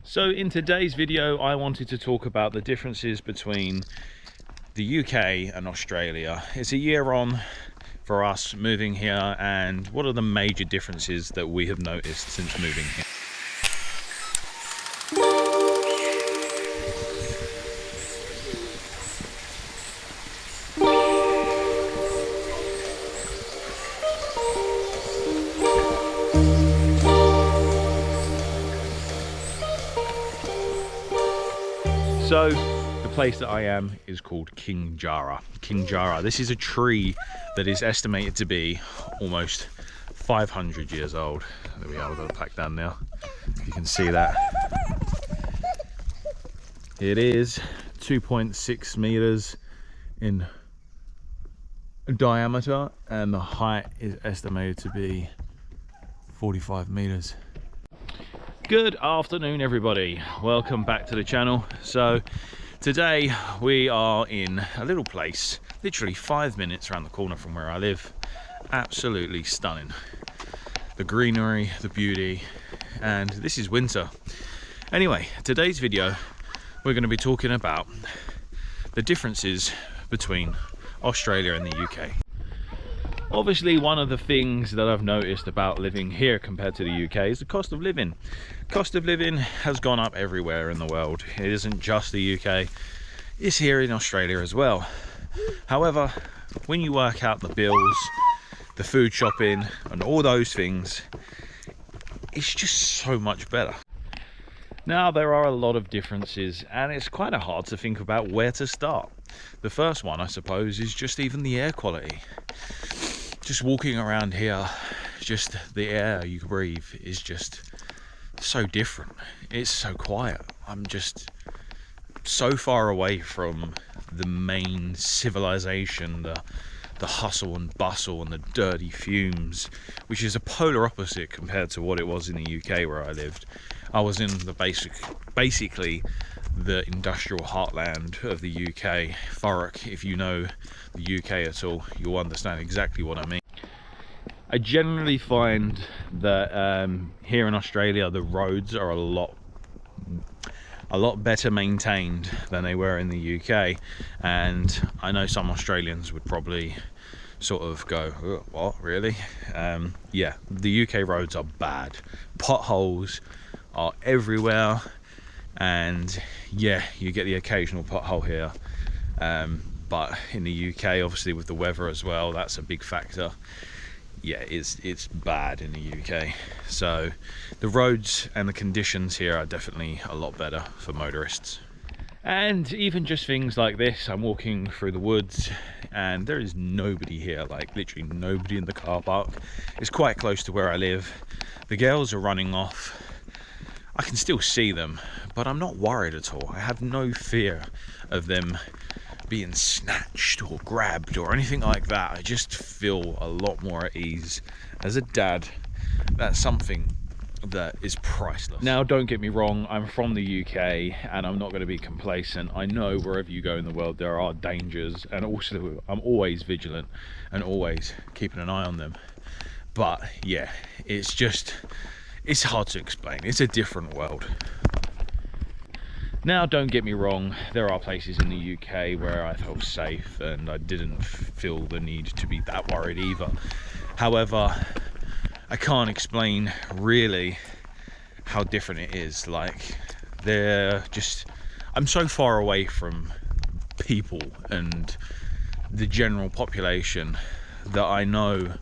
So in today's video I wanted to talk about the differences between the UK and Australia. It's a year on for us moving here, and what are the major differences that we have noticed since moving here. So the place that I am is called King Jarrah. King Jarrah. This is a tree that is estimated to be almost 500 years old. There we are, we've got to pack down now. If you can see that. It is 2.6 meters in diameter, and the height is estimated to be 45 meters. Good afternoon everybody, welcome back to the channel. So today we are in a little place literally 5 minutes around the corner from where I live. Absolutely stunning, the greenery, the beauty, and this is winter. Anyway, today's video we're going to be talking about the differences between Australia and the UK. Obviously, one of the things that I've noticed about living here compared to the UK is the cost of living. Cost of living has gone up everywhere in the world. It isn't just the UK, it's here in Australia as well. However, when you work out the bills, the food shopping and all those things, it's just so much better. Now, there are a lot of differences and it's kind of hard to think about where to start. The first one, I suppose, is just even the air quality. Just walking around here, just the air you breathe is just so different. It's so quiet. I'm just so far away from the main civilization, the hustle and bustle and the dirty fumes, which is a polar opposite compared to what it was in the UK where I lived. I was in the basically the industrial heartland of the UK. Thurrock, if you know the UK at all, you'll understand exactly what I mean. I generally find that here in Australia the roads are a lot better maintained than they were in the UK, and I know some Australians would probably sort of go, oh, what, really? Yeah, the UK roads are bad. Potholes are everywhere, and yeah, you get the occasional pothole here, but in the UK, obviously with the weather as well, that's a big factor. Yeah, it's bad in the UK. So the roads and the conditions here are definitely a lot better for motorists. And even just things like this, I'm walking through the woods and there is nobody here, like literally nobody in the car park. It's quite close to where I live. The girls are running off. I can still see them, but I'm not worried at all. I have no fear of them being snatched or grabbed or anything like that. I just feel a lot more at ease. As a dad, that's something that is priceless. Now, don't get me wrong, I'm from the UK and I'm not going to be complacent. I know wherever you go in the world there are dangers, and also I'm always vigilant and always keeping an eye on them. But yeah, it's hard to explain. It's a different world. Now, don't get me wrong, there are places in the UK where I felt safe and I didn't feel the need to be that worried either. However, I can't explain really how different it is. Like, I'm so far away from people and the general population that I know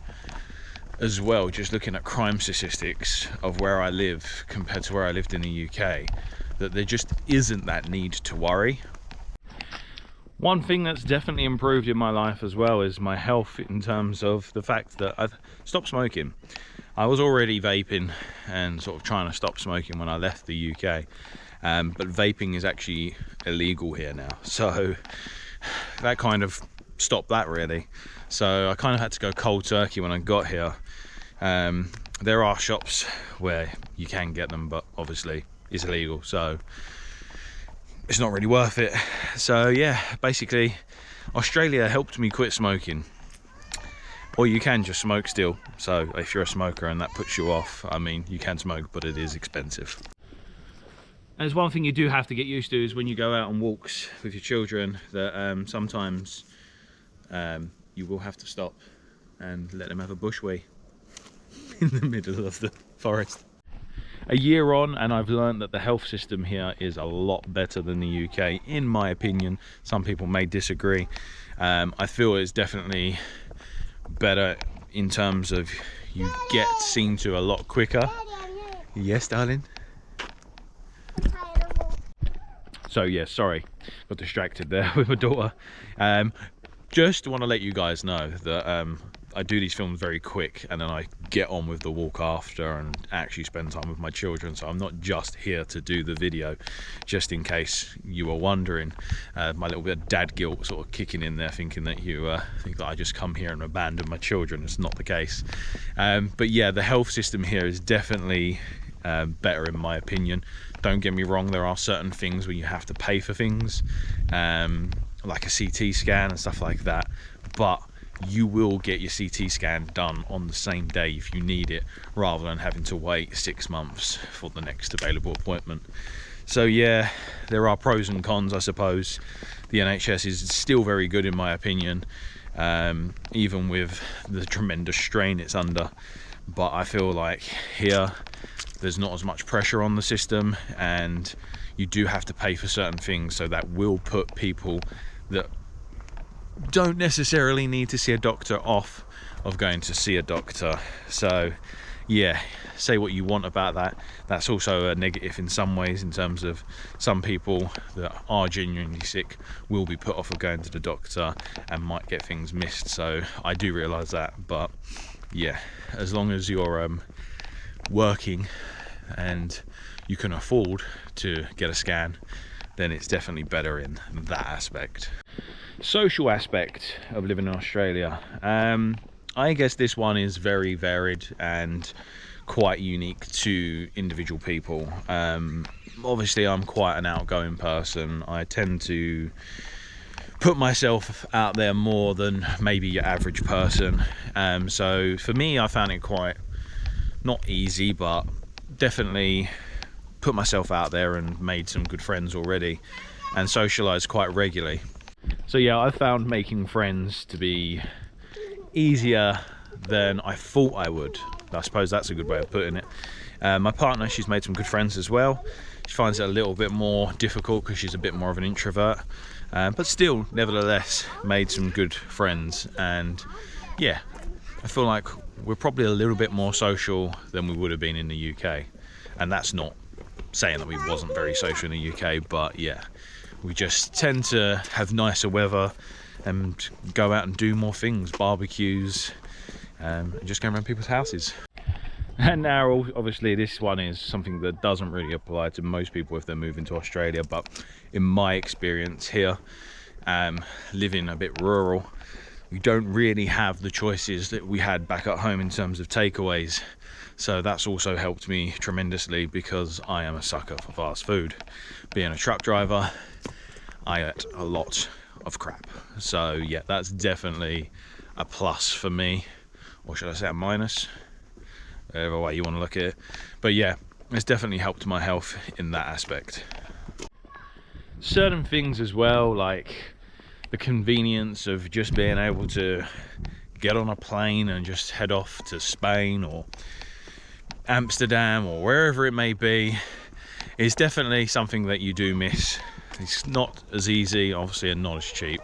as well, just looking at crime statistics of where I live compared to where I lived in the UK, that there just isn't that need to worry. One thing that's definitely improved in my life as well is my health, in terms of the fact that I've stopped smoking. I was already vaping and sort of trying to stop smoking when I left the UK, but vaping is actually illegal here now, so that kind of stopped that really. So I kind of had to go cold turkey when I got here. There are shops where you can get them, but obviously it's illegal, so it's not really worth it. So yeah, basically Australia helped me quit smoking. Or you can just smoke still, so if you're a smoker and that puts you off, I mean, you can smoke, but it is expensive. There's one thing you do have to get used to is when you go out on walks with your children that sometimes you will have to stop and let them have a bush wee in the middle of the forest. A year on, and I've learned that the health system here is a lot better than the UK, in my opinion. Some people may disagree. I feel it's definitely better in terms of you get seen to a lot quicker. Yes, darling? So yeah, sorry, got distracted there with my daughter. Just want to let you guys know that I do these films very quick, and then I get on with the walk after and actually spend time with my children. So I'm not just here to do the video, just in case you were wondering. My little bit of dad guilt sort of kicking in there, thinking that you think that I just come here and abandon my children. It's not the case. But yeah, the health system here is definitely better in my opinion. Don't get me wrong, there are certain things where you have to pay for things, like a CT scan and stuff like that, but you will get your CT scan done on the same day if you need it, rather than having to wait 6 months for the next available appointment. So yeah, there are pros and cons, I suppose. The NHS is still very good in my opinion, even with the tremendous strain it's under. But I feel like here there's not as much pressure on the system, and you do have to pay for certain things, so that will put people that don't necessarily need to see a doctor off of going to see a doctor. So yeah, say what you want about that. That's also a negative in some ways, in terms of some people that are genuinely sick will be put off of going to the doctor and might get things missed. So I do realise that, but yeah, as long as you're working and you can afford to get a scan, then it's definitely better in that aspect. Social aspect of living in Australia, I guess this one is very varied and quite unique to individual people. Obviously I'm quite an outgoing person. I tend to put myself out there more than maybe your average person, so for me I found it quite, not easy, but definitely put myself out there and made some good friends already and socialized quite regularly. So yeah, I found making friends to be easier than I thought I would. I suppose that's a good way of putting it. My partner, she's made some good friends as well. She finds it a little bit more difficult because she's a bit more of an introvert, but still, nevertheless, made some good friends. And yeah, I feel like we're probably a little bit more social than we would have been in the UK. And that's not saying that we wasn't very social in the UK, but yeah, we just tend to have nicer weather and go out and do more things, barbecues, and just go around people's houses. And now obviously this one is something that doesn't really apply to most people if they're moving to Australia, but in my experience here, living a bit rural, we don't really have the choices that we had back at home in terms of takeaways. So that's also helped me tremendously, because I am a sucker for fast food. Being a truck driver, I eat a lot of crap. So yeah, that's definitely a plus for me, or should I say a minus, whatever way you want to look at it. But yeah, it's definitely helped my health in that aspect. Certain things as well, like the convenience of just being able to get on a plane and just head off to Spain or Amsterdam or wherever it may be, is definitely something that you do miss. It's not as easy, obviously, and not as cheap.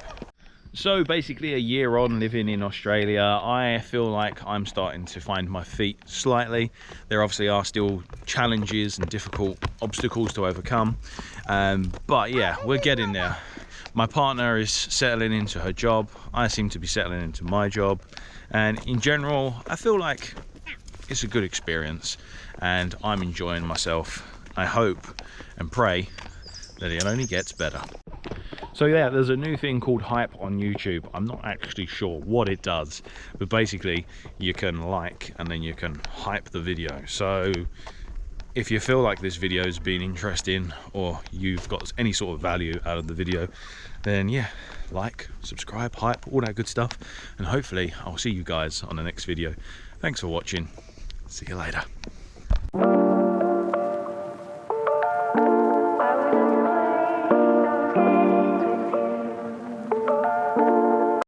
So basically, a year on living in Australia, I feel like I'm starting to find my feet slightly. There obviously are still challenges and difficult obstacles to overcome, but yeah, we're getting there. My partner is settling into her job, I seem to be settling into my job, and in general I feel like it's a good experience and I'm enjoying myself. I hope and pray that it only gets better. So yeah, there's a new thing called Hype on YouTube. I'm not actually sure what it does, but basically you can like and then you can hype the video. So if you feel like this video has been interesting or you've got any sort of value out of the video, then yeah, like, subscribe, hype, all that good stuff, and hopefully I'll see you guys on the next video. Thanks for watching. See you later.